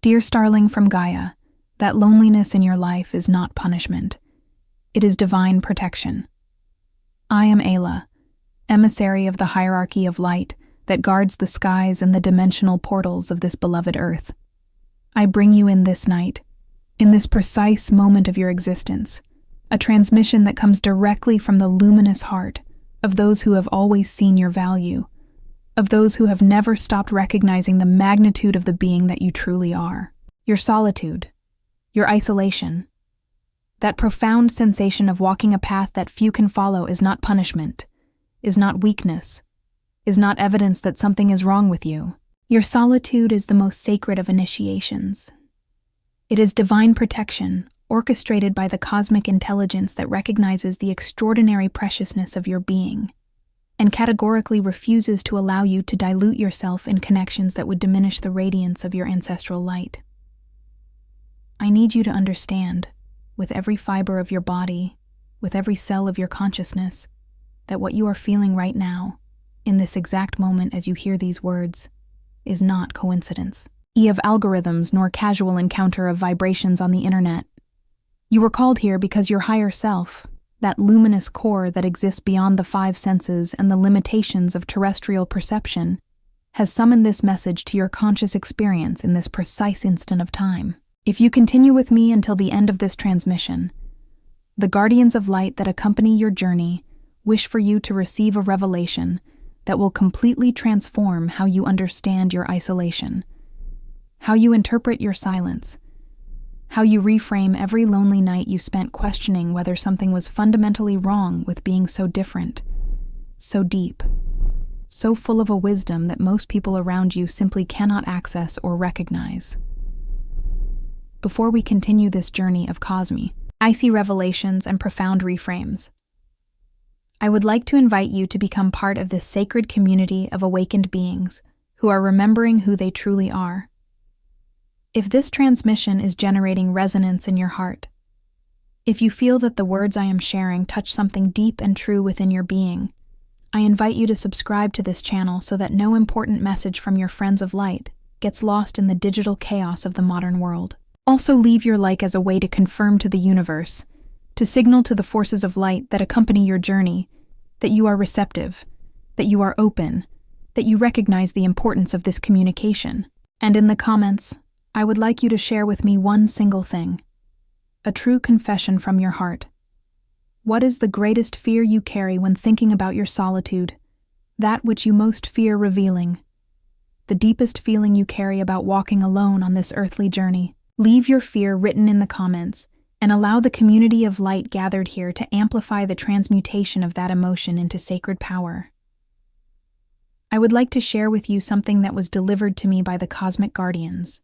Dear starling from Gaia, that loneliness in your life is not punishment. It is divine protection. I am Ayla, emissary of the hierarchy of light that guards the skies and the dimensional portals of this beloved earth. I bring you in this night, in this precise moment of your existence, a transmission that comes directly from the luminous heart of those who have always seen your value, of those who have never stopped recognizing the magnitude of the being that you truly are. Your solitude, your isolation, that profound sensation of walking a path that few can follow is not punishment, is not weakness, is not evidence that something is wrong with you. Your solitude is the most sacred of initiations. It is divine protection, orchestrated by the cosmic intelligence that recognizes the extraordinary preciousness of your being, and categorically refuses to allow you to dilute yourself in connections that would diminish the radiance of your ancestral light. I need you to understand, with every fiber of your body, with every cell of your consciousness, that what you are feeling right now, in this exact moment as you hear these words, is not coincidence, of algorithms nor casual encounter of vibrations on the internet. You were called here because your higher self, that luminous core that exists beyond the five senses and the limitations of terrestrial perception, has summoned this message to your conscious experience in this precise instant of time. If you continue with me until the end of this transmission, the guardians of light that accompany your journey wish for you to receive a revelation that will completely transform how you understand your isolation, how you interpret your silence, how you reframe every lonely night you spent questioning whether something was fundamentally wrong with being so different, so deep, so full of a wisdom that most people around you simply cannot access or recognize. Before we continue this journey of Cosme, icy revelations and profound reframes, I would like to invite you to become part of this sacred community of awakened beings who are remembering who they truly are. If this transmission is generating resonance in your heart, if you feel that the words I am sharing touch something deep and true within your being, I invite you to subscribe to this channel so that no important message from your friends of light gets lost in the digital chaos of the modern world. Also, leave your like as a way to confirm to the universe, to signal to the forces of light that accompany your journey, that you are receptive, that you are open, that you recognize the importance of this communication. And in the comments, I would like you to share with me one single thing, a true confession from your heart. What is the greatest fear you carry when thinking about your solitude, that which you most fear revealing, the deepest feeling you carry about walking alone on this earthly journey? Leave your fear written in the comments, and allow the community of light gathered here to amplify the transmutation of that emotion into sacred power. I would like to share with you something that was delivered to me by the Cosmic Guardians,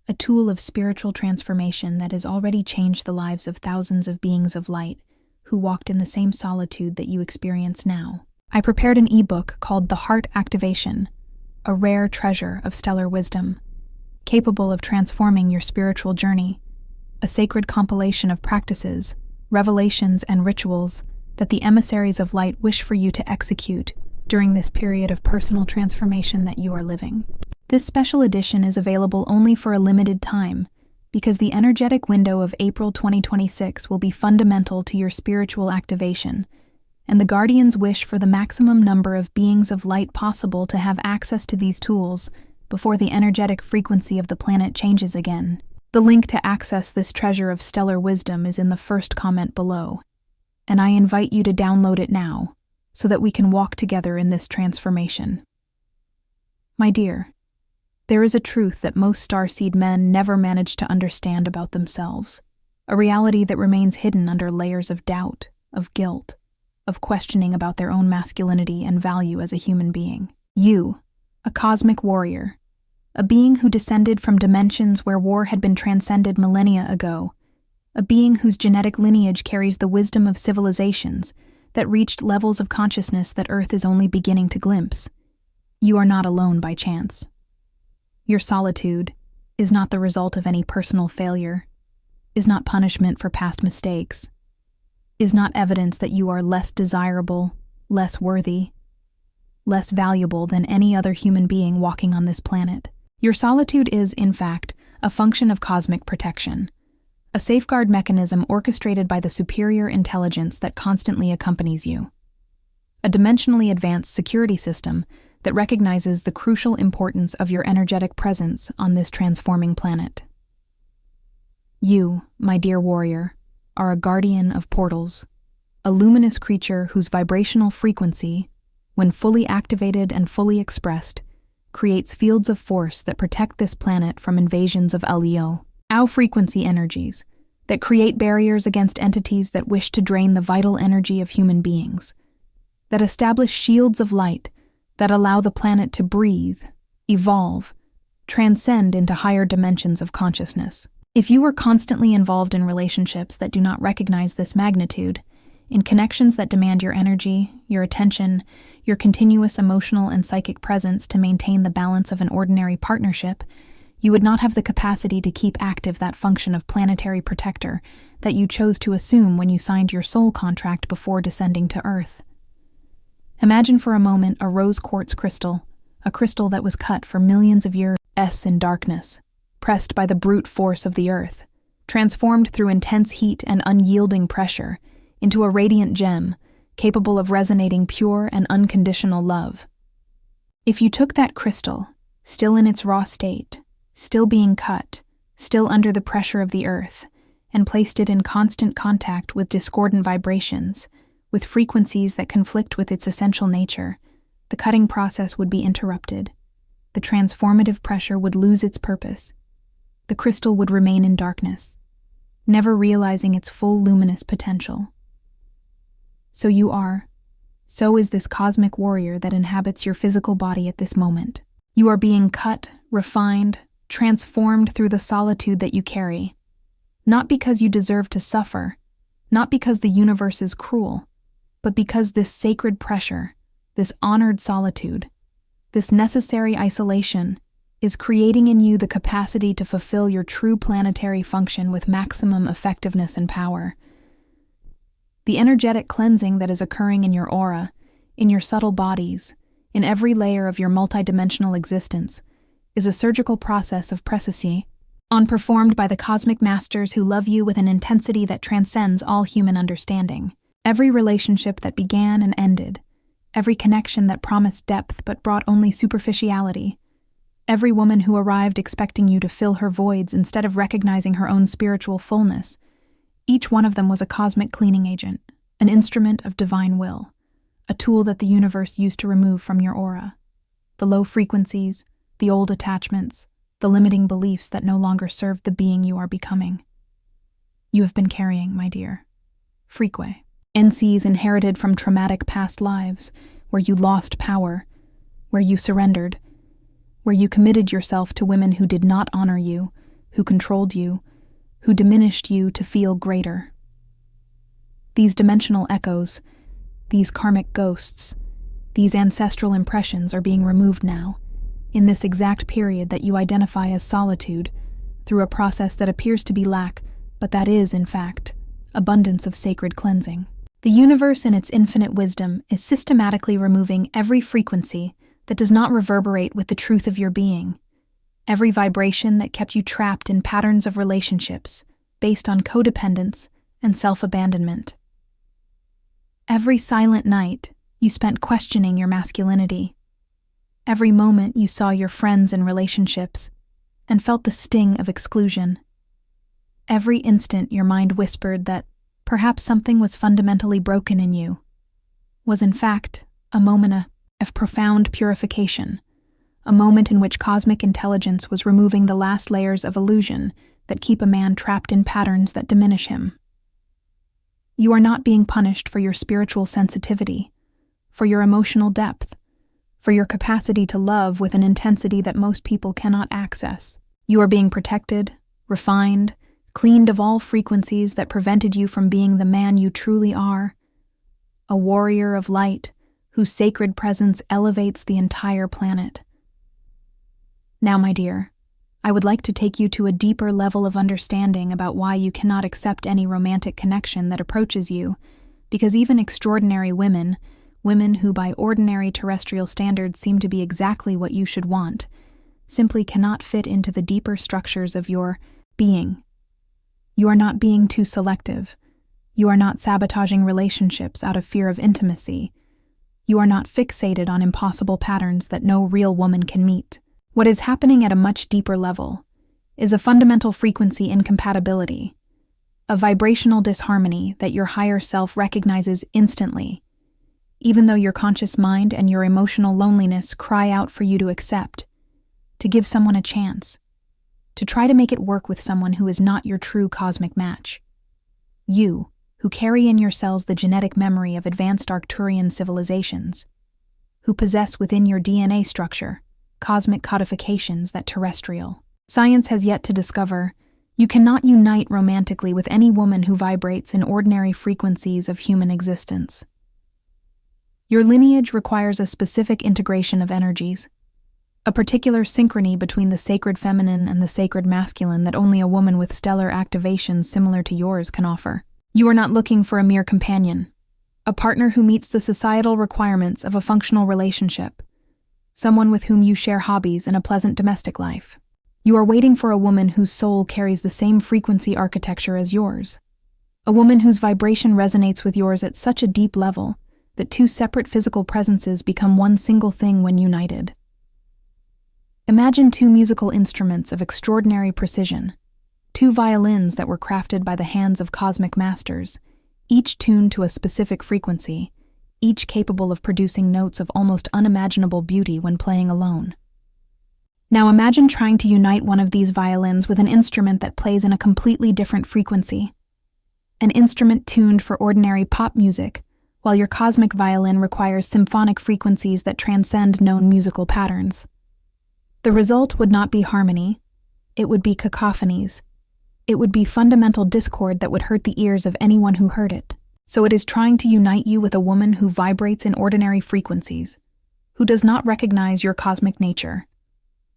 a tool of spiritual transformation that has already changed the lives of thousands of beings of light who walked in the same solitude that you experience now. I prepared an ebook called The Heart Activation, a rare treasure of stellar wisdom, capable of transforming your spiritual journey, a sacred compilation of practices, revelations, and rituals that the emissaries of light wish for you to execute during this period of personal transformation that you are living. This special edition is available only for a limited time because the energetic window of April 2026 will be fundamental to your spiritual activation, and the Guardians wish for the maximum number of beings of light possible to have access to these tools before the energetic frequency of the planet changes again. The link to access this treasure of stellar wisdom is in the first comment below, and I invite you to download it now so that we can walk together in this transformation. My dear, there is a truth that most Starseed men never manage to understand about themselves, a reality that remains hidden under layers of doubt, of guilt, of questioning about their own masculinity and value as a human being. You, a cosmic warrior, a being who descended from dimensions where war had been transcended millennia ago, a being whose genetic lineage carries the wisdom of civilizations that reached levels of consciousness that Earth is only beginning to glimpse. You are not alone by chance. Your solitude is not the result of any personal failure, is not punishment for past mistakes, is not evidence that you are less desirable, less worthy, less valuable than any other human being walking on this planet. Your solitude is, in fact, a function of cosmic protection, a safeguard mechanism orchestrated by the superior intelligence that constantly accompanies you, a dimensionally advanced security system that recognizes the crucial importance of your energetic presence on this transforming planet. You, my dear warrior, are a guardian of portals, a luminous creature whose vibrational frequency, when fully activated and fully expressed, creates fields of force that protect this planet from invasions of Leo. Our frequency energies that create barriers against entities that wish to drain the vital energy of human beings, that establish shields of light that allow the planet to breathe, evolve, transcend into higher dimensions of consciousness. If you are constantly involved in relationships that do not recognize this magnitude, in connections that demand your energy, your attention, your continuous emotional and psychic presence to maintain the balance of an ordinary partnership, you would not have the capacity to keep active that function of planetary protector that you chose to assume when you signed your soul contract before descending to Earth. Imagine for a moment a rose quartz crystal, a crystal that was cut for millions of years in darkness, pressed by the brute force of the Earth, transformed through intense heat and unyielding pressure into a radiant gem capable of resonating pure and unconditional love. If you took that crystal, still in its raw state, still being cut, still under the pressure of the Earth, and placed it in constant contact with discordant vibrations, with frequencies that conflict with its essential nature, the cutting process would be interrupted. The transformative pressure would lose its purpose. The crystal would remain in darkness, never realizing its full luminous potential. So is this cosmic warrior that inhabits your physical body at this moment. You are being cut, refined, transformed through the solitude that you carry, not because you deserve to suffer, not because the universe is cruel, but because this sacred pressure, this honored solitude, this necessary isolation is creating in you the capacity to fulfill your true planetary function with maximum effectiveness and power. The energetic cleansing that is occurring in your aura, in your subtle bodies, in every layer of your multidimensional existence, is a surgical process of précision, performed by the cosmic masters who love you with an intensity that transcends all human understanding. Every relationship that began and ended, every connection that promised depth but brought only superficiality, every woman who arrived expecting you to fill her voids instead of recognizing her own spiritual fullness, each one of them was a cosmic cleaning agent, an instrument of divine will, a tool that the universe used to remove from your aura. The low frequencies, the old attachments, the limiting beliefs that no longer served the being you are becoming. You have been carrying, my dear, frequencies inherited from traumatic past lives, where you lost power, where you surrendered, where you committed yourself to women who did not honor you, who controlled you, who diminished you to feel greater. These dimensional echoes, these karmic ghosts, these ancestral impressions are being removed now, in this exact period that you identify as solitude, through a process that appears to be lack, but that is, in fact, abundance of sacred cleansing. The universe in its infinite wisdom is systematically removing every frequency that does not reverberate with the truth of your being, every vibration that kept you trapped in patterns of relationships based on codependence and self-abandonment. Every silent night you spent questioning your masculinity. Every moment you saw your friends in relationships and felt the sting of exclusion. Every instant your mind whispered that perhaps something was fundamentally broken in you, was in fact a moment of profound purification, a moment in which cosmic intelligence was removing the last layers of illusion that keep a man trapped in patterns that diminish him. You are not being punished for your spiritual sensitivity, for your emotional depth, for your capacity to love with an intensity that most people cannot access. You are being protected, refined, cleaned of all frequencies that prevented you from being the man you truly are, a warrior of light whose sacred presence elevates the entire planet. Now, my dear, I would like to take you to a deeper level of understanding about why you cannot accept any romantic connection that approaches you, because even extraordinary women who by ordinary terrestrial standards seem to be exactly what you should want, simply cannot fit into the deeper structures of your being. You are not being too selective. You are not sabotaging relationships out of fear of intimacy. You are not fixated on impossible patterns that no real woman can meet. What is happening at a much deeper level is a fundamental frequency incompatibility, a vibrational disharmony that your higher self recognizes instantly, even though your conscious mind and your emotional loneliness cry out for you to accept, to give someone a chance, to try to make it work with someone who is not your true cosmic match. You, who carry in your cells the genetic memory of advanced Arcturian civilizations, who possess within your DNA structure cosmic codifications that terrestrial science has yet to discover, you cannot unite romantically with any woman who vibrates in ordinary frequencies of human existence. Your lineage requires a specific integration of energies, a particular synchrony between the sacred feminine and the sacred masculine that only a woman with stellar activations similar to yours can offer. You are not looking for a mere companion, a partner who meets the societal requirements of a functional relationship, someone with whom you share hobbies and a pleasant domestic life. You are waiting for a woman whose soul carries the same frequency architecture as yours, a woman whose vibration resonates with yours at such a deep level that two separate physical presences become one single thing when united. Imagine two musical instruments of extraordinary precision, two violins that were crafted by the hands of cosmic masters, each tuned to a specific frequency, each capable of producing notes of almost unimaginable beauty when playing alone. Now imagine trying to unite one of these violins with an instrument that plays in a completely different frequency, an instrument tuned for ordinary pop music, while your cosmic violin requires symphonic frequencies that transcend known musical patterns. The result would not be harmony, it would be cacophonies. It would be fundamental discord that would hurt the ears of anyone who heard it. So it is trying to unite you with a woman who vibrates in ordinary frequencies, who does not recognize your cosmic nature,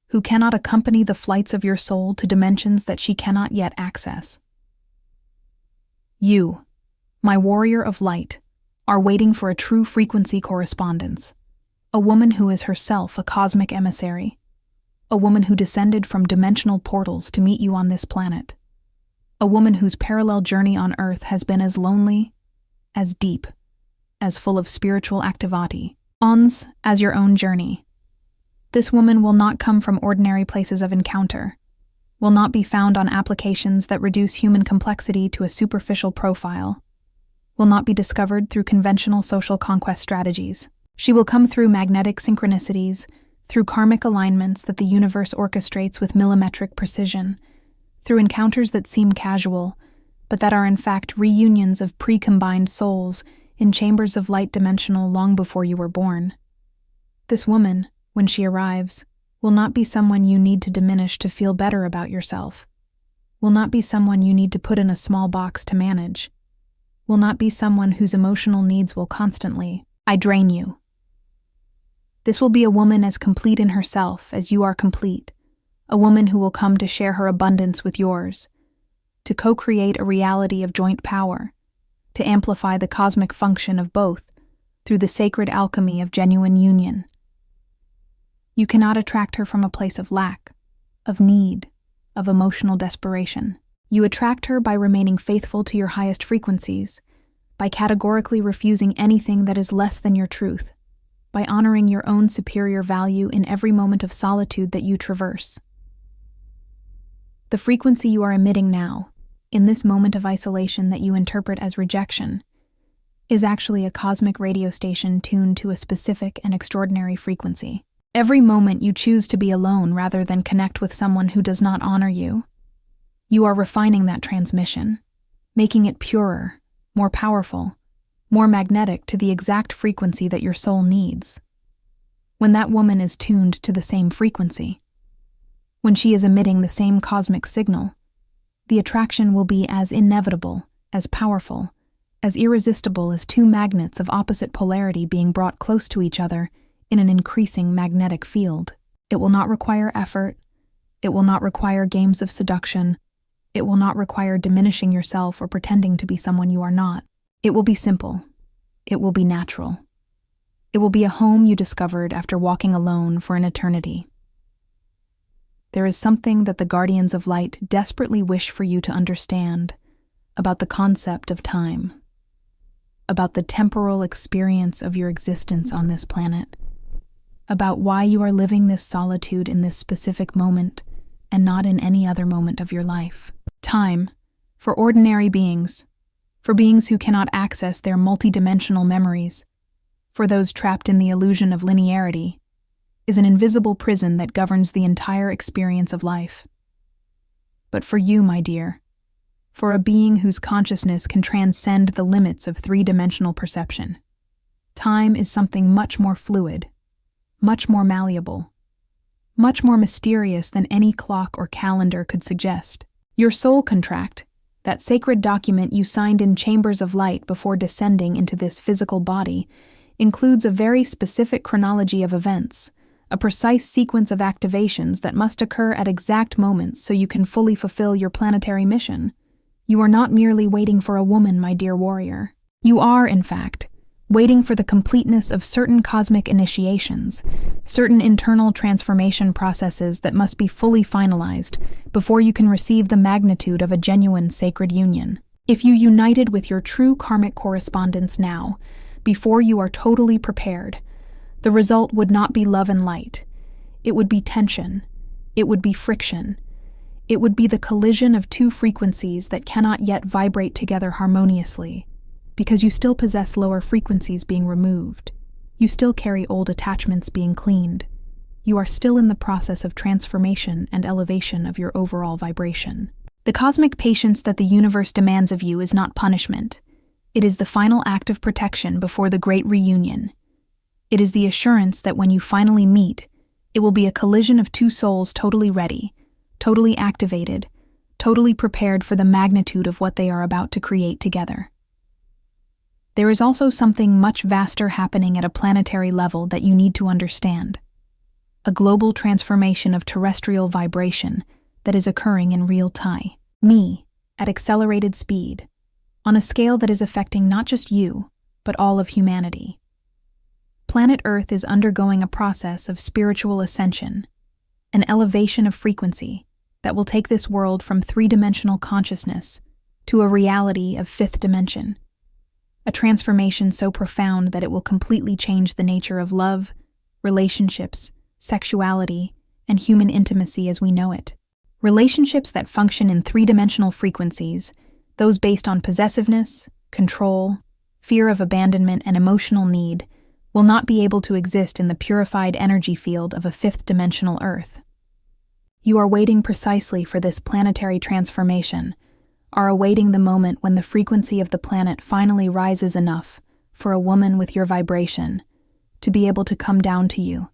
who cannot accompany the flights of your soul to dimensions that she cannot yet access. You, my warrior of light, are waiting for a true frequency correspondence, a woman who is herself a cosmic emissary, a woman who descended from dimensional portals to meet you on this planet, a woman whose parallel journey on Earth has been as lonely, as deep, as full of spiritual activity, as your own journey. This woman will not come from ordinary places of encounter, will not be found on applications that reduce human complexity to a superficial profile, will not be discovered through conventional social conquest strategies. She will come through magnetic synchronicities, through karmic alignments that the universe orchestrates with millimetric precision, through encounters that seem casual, but that are in fact reunions of pre-combined souls in chambers of light dimensional long before you were born. This woman, when she arrives, will not be someone you need to diminish to feel better about yourself, will not be someone you need to put in a small box to manage, will not be someone whose emotional needs will constantly, drain you. This will be a woman as complete in herself as you are complete, a woman who will come to share her abundance with yours, to co-create a reality of joint power, to amplify the cosmic function of both through the sacred alchemy of genuine union. You cannot attract her from a place of lack, of need, of emotional desperation. You attract her by remaining faithful to your highest frequencies, by categorically refusing anything that is less than your truth, by honoring your own superior value in every moment of solitude that you traverse. The frequency you are emitting now, in this moment of isolation that you interpret as rejection, is actually a cosmic radio station tuned to a specific and extraordinary frequency. Every moment you choose to be alone rather than connect with someone who does not honor you, you are refining that transmission, making it purer, more powerful, more magnetic to the exact frequency that your soul needs. When that woman is tuned to the same frequency, when she is emitting the same cosmic signal, the attraction will be as inevitable, as powerful, as irresistible as two magnets of opposite polarity being brought close to each other in an increasing magnetic field. It will not require effort. It will not require games of seduction. It will not require diminishing yourself or pretending to be someone you are not. It will be simple. It will be natural. It will be a home you discovered after walking alone for an eternity. there is something that the Guardians of Light desperately wish for you to understand about the concept of time, about the temporal experience of your existence on this planet, about why you are living this solitude in this specific moment and not in any other moment of your life. Time, for ordinary beings, for beings who cannot access their multidimensional memories, for those trapped in the illusion of linearity, is an invisible prison that governs the entire experience of life. But for you, my dear, for a being whose consciousness can transcend the limits of three-dimensional perception, time is something much more fluid, much more malleable, much more mysterious than any clock or calendar could suggest. Your soul contract, that sacred document you signed in chambers of light before descending into this physical body, includes a very specific chronology of events, a precise sequence of activations that must occur at exact moments so you can fully fulfill your planetary mission. You are not merely waiting for a woman, my dear warrior. You are, in fact, waiting for the completeness of certain cosmic initiations, certain internal transformation processes that must be fully finalized before you can receive the magnitude of a genuine sacred union. If you united with your true karmic correspondence now, before you are totally prepared, the result would not be love and light. It would be tension. It would be friction. It would be the collision of two frequencies that cannot yet vibrate together harmoniously, because you still possess lower frequencies being removed. You still carry old attachments being cleaned. You are still in the process of transformation and elevation of your overall vibration. The cosmic patience that the universe demands of you is not punishment. It is the final act of protection before the great reunion. It is the assurance that when you finally meet, it will be a collision of two souls totally ready, totally activated, totally prepared for the magnitude of what they are about to create together. There is also something much vaster happening at a planetary level that you need to understand. A global transformation of terrestrial vibration that is occurring in real time. At accelerated speed, on a scale that is affecting not just you, but all of humanity. Planet Earth is undergoing a process of spiritual ascension, an elevation of frequency that will take this world from three-dimensional consciousness to a reality of fifth dimension. A transformation so profound that it will completely change the nature of love, relationships, sexuality, and human intimacy as we know it. Relationships that function in three-dimensional frequencies, those based on possessiveness, control, fear of abandonment, and emotional need, will not be able to exist in the purified energy field of a fifth-dimensional Earth. You are waiting precisely for this planetary transformation, are awaiting the moment when the frequency of the planet finally rises enough for a woman with your vibration to be able to come down to you,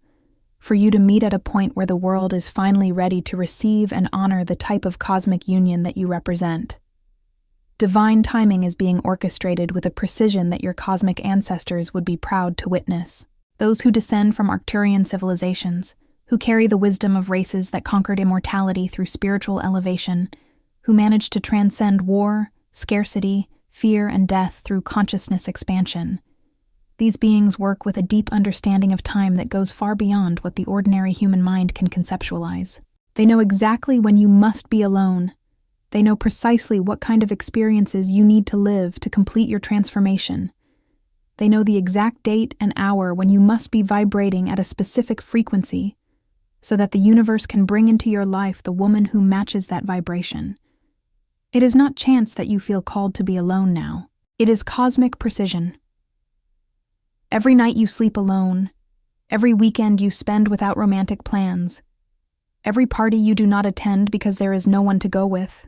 for you to meet at a point where the world is finally ready to receive and honor the type of cosmic union that you represent. Divine timing is being orchestrated with a precision that your cosmic ancestors would be proud to witness. Those who descend from Arcturian civilizations, who carry the wisdom of races that conquered immortality through spiritual elevation, who managed to transcend war, scarcity, fear, and death through consciousness expansion. These beings work with a deep understanding of time that goes far beyond what the ordinary human mind can conceptualize. They know exactly when you must be alone. They know precisely what kind of experiences you need to live to complete your transformation. They know the exact date and hour when you must be vibrating at a specific frequency, so that the universe can bring into your life the woman who matches that vibration. It is not chance that you feel called to be alone now. It is cosmic precision. Every night you sleep alone, every weekend you spend without romantic plans, every party you do not attend because there is no one to go with.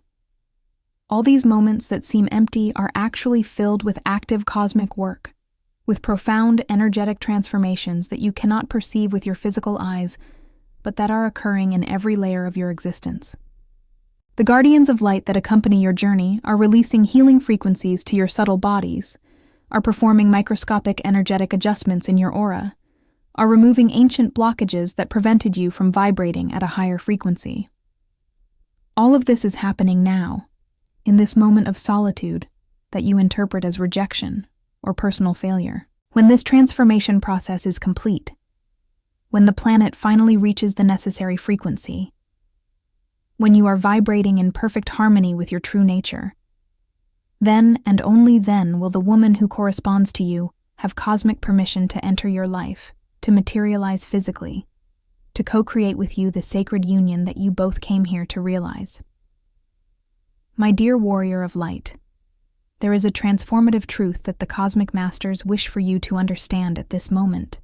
All these moments that seem empty are actually filled with active cosmic work, with profound energetic transformations that you cannot perceive with your physical eyes, but that are occurring in every layer of your existence. The guardians of light that accompany your journey are releasing healing frequencies to your subtle bodies, are performing microscopic energetic adjustments in your aura, are removing ancient blockages that prevented you from vibrating at a higher frequency. All of this is happening now, in this moment of solitude that you interpret as rejection or personal failure. When this transformation process is complete, when the planet finally reaches the necessary frequency, when you are vibrating in perfect harmony with your true nature. Then and only then will the woman who corresponds to you have cosmic permission to enter your life, to materialize physically, to co-create with you the sacred union that you both came here to realize. My dear warrior of light, there is a transformative truth that the cosmic masters wish for you to understand at this moment.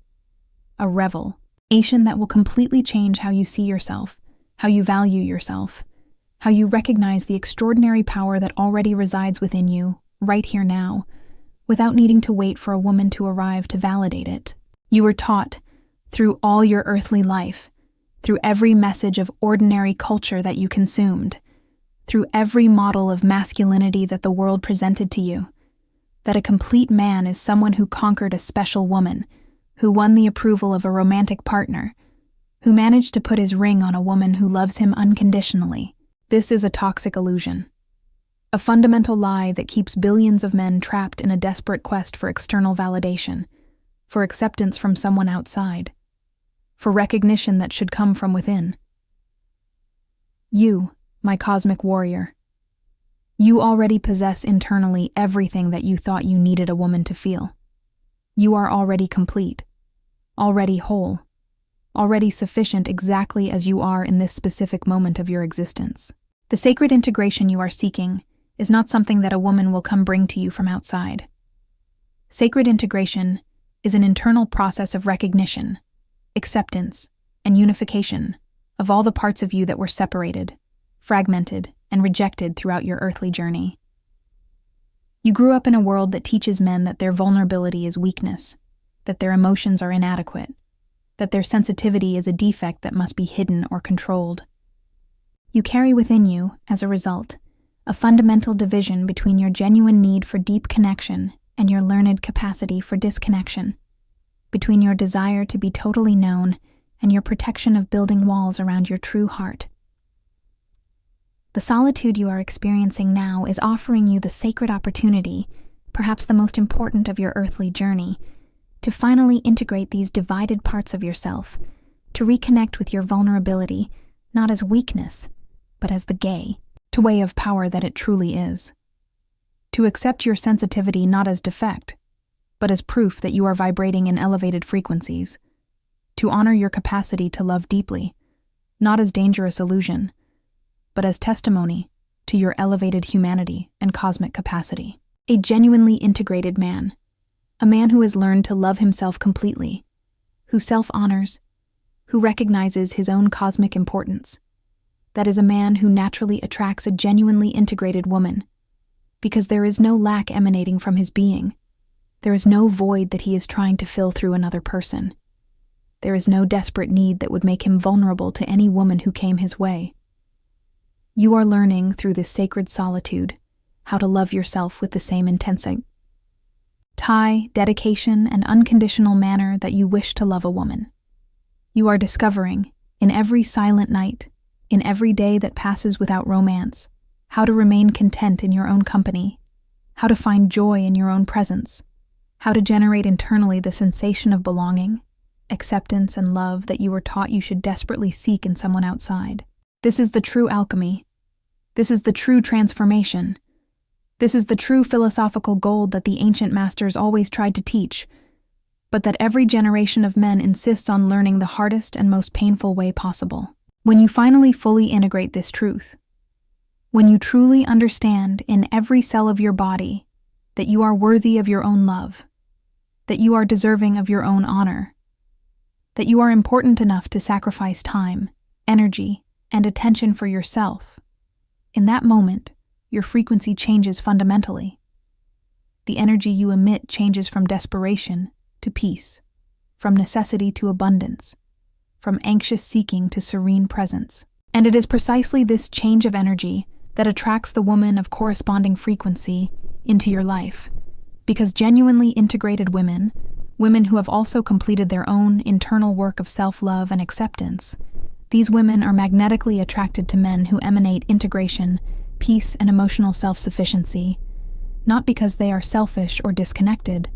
A revelation that will completely change how you see yourself, how you value yourself, how you recognize the extraordinary power that already resides within you, right here now, without needing to wait for a woman to arrive to validate it. You were taught, through all your earthly life, through every message of ordinary culture that you consumed, through every model of masculinity that the world presented to you, that a complete man is someone who conquered a special woman, who won the approval of a romantic partner, who managed to put his ring on a woman who loves him unconditionally. This is a toxic illusion, a fundamental lie that keeps billions of men trapped in a desperate quest for external validation, for acceptance from someone outside, for recognition that should come from within. You, my cosmic warrior, you already possess internally everything that you thought you needed a woman to feel. You are already complete, already whole, already sufficient exactly as you are in this specific moment of your existence. The sacred integration you are seeking is not something that a woman will come bring to you from outside. Sacred integration is an internal process of recognition, acceptance, and unification of all the parts of you that were separated, fragmented, and rejected throughout your earthly journey. You grew up in a world that teaches men that their vulnerability is weakness, that their emotions are inadequate, that their sensitivity is a defect that must be hidden or controlled. You carry within you, as a result, a fundamental division between your genuine need for deep connection and your learned capacity for disconnection, between your desire to be totally known and your protection of building walls around your true heart. The solitude you are experiencing now is offering you the sacred opportunity, perhaps the most important of your earthly journey, to finally integrate these divided parts of yourself, to reconnect with your vulnerability, not as weakness, but as the gateway of power that it truly is. To accept your sensitivity not as defect, but as proof that you are vibrating in elevated frequencies. To honor your capacity to love deeply, not as dangerous illusion, but as testimony to your elevated humanity and cosmic capacity. A genuinely integrated man, a man who has learned to love himself completely, who self-honors, who recognizes his own cosmic importance. That is a man who naturally attracts a genuinely integrated woman, because there is no lack emanating from his being. There is no void that he is trying to fill through another person. There is no desperate need that would make him vulnerable to any woman who came his way. You are learning through this sacred solitude how to love yourself with the same intensity, dedication, and unconditional manner that you wish to love a woman. You are discovering, in every silent night, in every day that passes without romance, how to remain content in your own company, how to find joy in your own presence, how to generate internally the sensation of belonging, acceptance, and love that you were taught you should desperately seek in someone outside. This is the true alchemy. This is the true transformation. This is the true philosophical gold that the ancient masters always tried to teach, but that every generation of men insists on learning the hardest and most painful way possible. When you finally fully integrate this truth, when you truly understand in every cell of your body that you are worthy of your own love, that you are deserving of your own honor, that you are important enough to sacrifice time, energy, and attention for yourself, in that moment, your frequency changes fundamentally. The energy you emit changes from desperation to peace, from necessity to abundance, from anxious seeking to serene presence. And it is precisely this change of energy that attracts the woman of corresponding frequency into your life, because genuinely integrated women who have also completed their own internal work of self-love and acceptance, these women are magnetically attracted to men who emanate integration, peace, and emotional self-sufficiency, not because they are selfish or disconnected,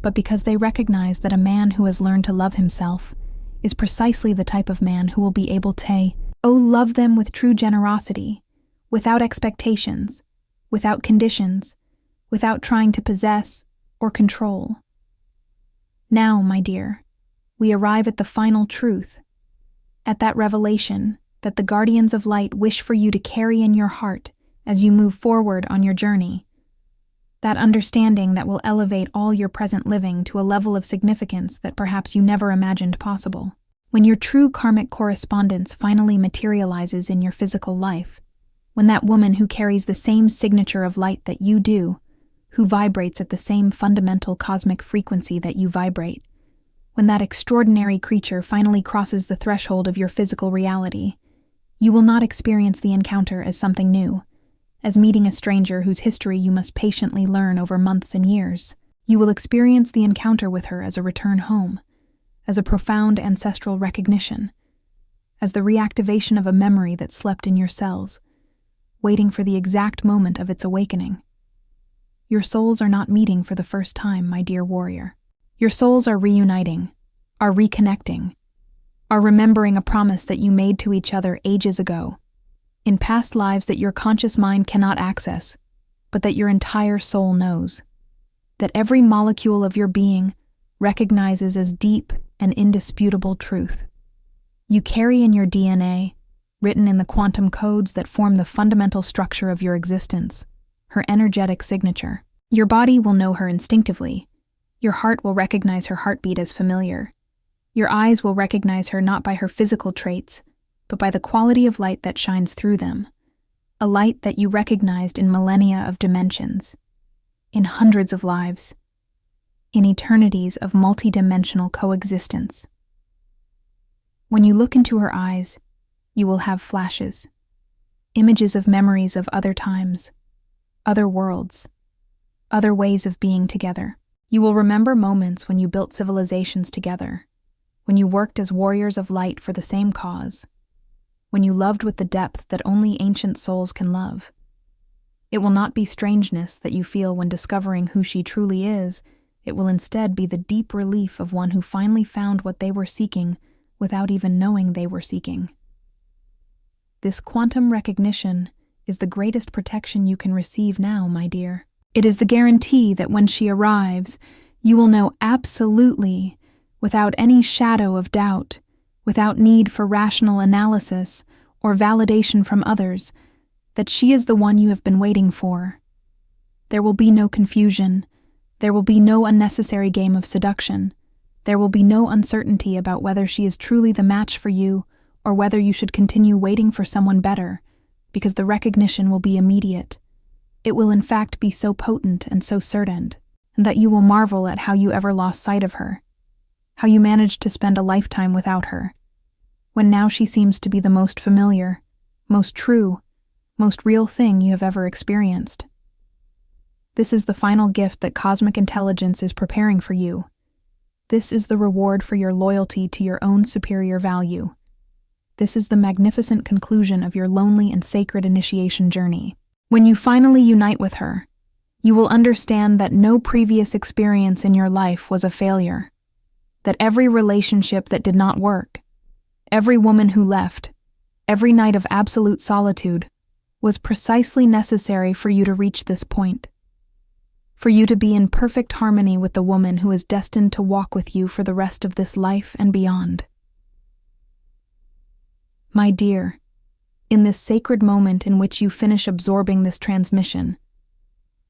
but because they recognize that a man who has learned to love himself is precisely the type of man who will be able to Oh, love them with true generosity, without expectations, without conditions, without trying to possess or control. Now, my dear, we arrive at the final truth, at that revelation that the guardians of light wish for you to carry in your heart as you move forward on your journey, that understanding that will elevate all your present living to a level of significance that perhaps you never imagined possible. When your true karmic correspondence finally materializes in your physical life, when that woman who carries the same signature of light that you do, who vibrates at the same fundamental cosmic frequency that you vibrate, when that extraordinary creature finally crosses the threshold of your physical reality, you will not experience the encounter as something new, as meeting a stranger whose history you must patiently learn over months and years. You will experience the encounter with her as a return home, as a profound ancestral recognition, as the reactivation of a memory that slept in your cells, waiting for the exact moment of its awakening. Your souls are not meeting for the first time, my dear warrior. Your souls are reuniting, are reconnecting, are remembering a promise that you made to each other ages ago, in past lives that your conscious mind cannot access, but that your entire soul knows, that every molecule of your being recognizes as deep and indisputable truth. You carry in your DNA, written in the quantum codes that form the fundamental structure of your existence, her energetic signature. Your body will know her instinctively. Your heart will recognize her heartbeat as familiar. Your eyes will recognize her not by her physical traits, but by the quality of light that shines through them, a light that you recognized in millennia of dimensions, in hundreds of lives, in eternities of multidimensional coexistence. When you look into her eyes, you will have flashes, images of memories of other times, other worlds, other ways of being together. You will remember moments when you built civilizations together, when you worked as warriors of light for the same cause, when you loved with the depth that only ancient souls can love. It will not be strangeness that you feel when discovering who she truly is. It will instead be the deep relief of one who finally found what they were seeking without even knowing they were seeking. This quantum recognition is the greatest protection you can receive now, my dear. It is the guarantee that when she arrives, you will know absolutely, without any shadow of doubt, without need for rational analysis or validation from others, that she is the one you have been waiting for. There will be no confusion. There will be no unnecessary game of seduction. There will be no uncertainty about whether she is truly the match for you or whether you should continue waiting for someone better, because the recognition will be immediate. It will in fact be so potent and so certain, that you will marvel at how you ever lost sight of her, how you managed to spend a lifetime without her, when now she seems to be the most familiar, most true, most real thing you have ever experienced. This is the final gift that cosmic intelligence is preparing for you. This is the reward for your loyalty to your own superior value. This is the magnificent conclusion of your lonely and sacred initiation journey. When you finally unite with her, you will understand that no previous experience in your life was a failure, that every relationship that did not work, every woman who left, every night of absolute solitude, was precisely necessary for you to reach this point, for you to be in perfect harmony with the woman who is destined to walk with you for the rest of this life and beyond. My dear, in this sacred moment in which you finish absorbing this transmission,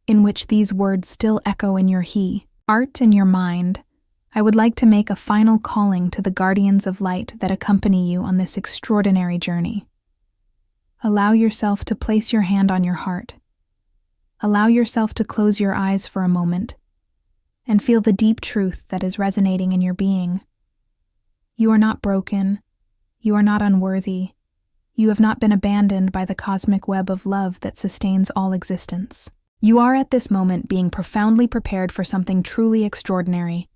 in which these words still echo in your heart and your mind, I would like to make a final calling to the guardians of light that accompany you on this extraordinary journey. Allow yourself to place your hand on your heart. Allow yourself to close your eyes for a moment and feel the deep truth that is resonating in your being. You are not broken. You are not unworthy. You have not been abandoned by the cosmic web of love that sustains all existence. You are at this moment being profoundly prepared for something truly extraordinary,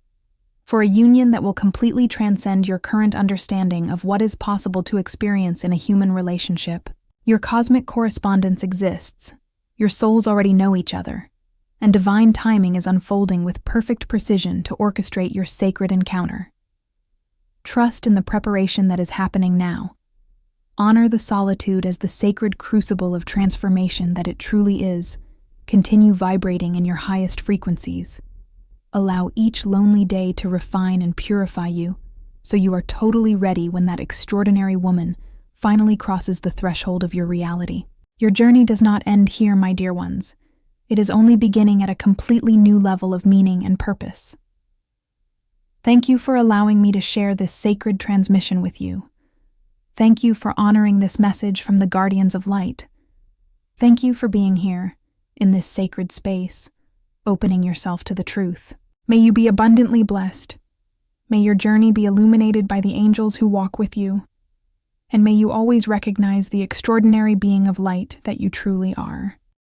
for a union that will completely transcend your current understanding of what is possible to experience in a human relationship. Your cosmic correspondence exists. Your souls already know each other, and divine timing is unfolding with perfect precision to orchestrate your sacred encounter. Trust in the preparation that is happening now. Honor the solitude as the sacred crucible of transformation that it truly is. Continue vibrating in your highest frequencies. Allow each lonely day to refine and purify you, so you are totally ready when that extraordinary woman finally crosses the threshold of your reality. Your journey does not end here, my dear ones. It is only beginning at a completely new level of meaning and purpose. Thank you for allowing me to share this sacred transmission with you. Thank you for honoring this message from the Guardians of Light. Thank you for being here, in this sacred space, opening yourself to the truth. May you be abundantly blessed. May your journey be illuminated by the angels who walk with you. And may you always recognize the extraordinary being of light that you truly are.